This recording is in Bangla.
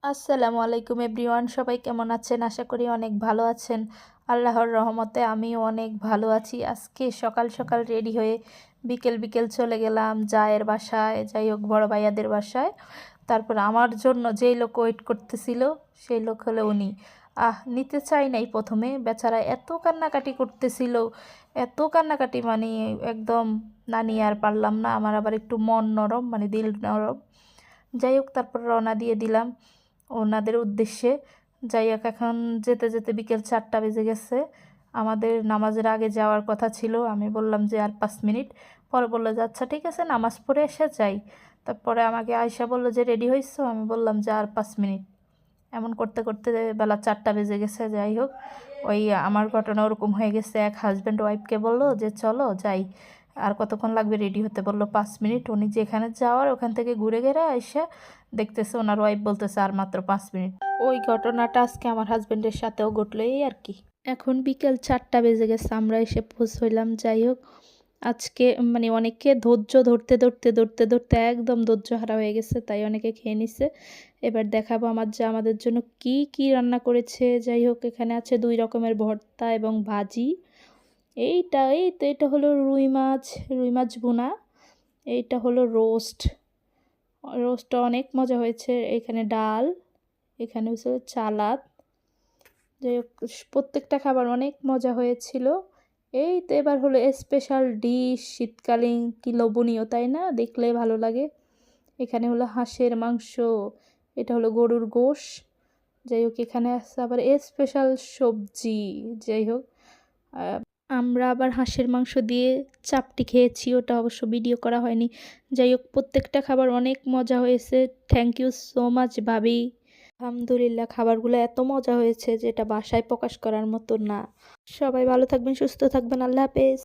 আসসালামু আলাইকুম এভরিওয়ান, সবাই কেমন আছেন? আশা করি অনেক ভালো আছেন। আল্লাহর রহমতে আমিও অনেক ভালো আছি। আজকে সকাল সকাল রেডি হয়ে বিকেল বিকেল চলে গেলাম জায়ের বাসায়, যাই হোক বড় ভাইয়াদের বাসায়। তারপর আমার জন্য যেই লোক ওয়েট করতেছিল সেই লোক হলো উনি। নিতে চাই নাই প্রথমে, বেচারা এত কান্নাকাটি করতেছিল, এত কান্নাকাটি মানে একদম না নিয়ে আর পারলাম না। আমার আবার একটু মন নরম, মানে দিল নরম। যাই হোক তারপর রওনা দিয়ে দিলাম ওনাদের উদ্দেশ্যে। যাই হোক এখন যেতে যেতে বিকেল 4টা বেজে গেছে। আমাদের নামাজের আগে যাওয়ার কথা ছিল। আমি বললাম যে আর 5 মিনিট। পরে বললো যে আচ্ছা ঠিক আছে, নামাজ পড়ে এসে যাই। তারপরে আমাকে আয়শা বললো যে রেডি হয়েছো? আমি বললাম যে আর 5 মিনিট। এমন করতে করতে বেলা 4টা বেজে গেছে। যাই হোক ওই আমার ঘটনা ওরকম হয়ে গেছে, এক হাজব্যান্ড ওয়াইফকে বললো যে চলো যাই। আর কতক্ষণ লাগবে রেডি হতে? বললো 5 মিনিট। উনি যেখানে যাওয়ার ওখান থেকে ঘুরে ঘেরে এসে দেখতেছে ওনার ওয়াইফ বলতেছে আর মাত্র 5 মিনিট। ওই ঘটনাটা আজকে আমার হাজব্যান্ডের সাথেও ঘটলো, এই আর কি। এখন বিকেল 4টা বেজে গেছে, আমরা এসে পৌঁছইলাম। যাই হোক আজকে মানে অনেকে ধৈর্য ধরতে ধরতে ধরতে ধরতে একদম ধৈর্য হারা হয়ে গেছে, তাই অনেকে খেয়ে নিছে। এবার দেখাবো আমার যা আমাদের জন্য কি কি রান্না করেছে। যাই হোক এখানে আছে 2 রকমের ভর্তা এবং ভাজি। এটা হলো রুই মাছ ভুনা। এইটা হলো রোস্টটা অনেক মজা হয়েছে। এখানে ডাল, এখানে হচ্ছে চালাদ। যাই হোক প্রত্যেকটা খাবার অনেক মজা হয়েছিল। এই তো এবার হলো স্পেশাল ডিশ, শীতকালীন কি লোভনীয় তাই না? দেখলে ভালো লাগে। এখানে হলো হাঁসের মাংস, এটা হলো গরুর গোশ। যাই হোক এখানে আছে আবার স্পেশাল সবজি। যাই হোক আমরা আবার হাঁসের মাংস দিয়ে চাপটি খেয়েছি, ওটা অবশ্য ভিডিও করা হয়নি। যাই হোক প্রত্যেকটা খাবার অনেক মজা হয়েছে। থ্যাংক ইউ সো মাচ ভাবি। আলহামদুলিল্লাহ খাবারগুলো এত মজা হয়েছে যেটা বাসায় প্রকাশ করার মতো না। সবাই ভালো থাকবেন, সুস্থ থাকবেন, আল্লাহ হাফেজ।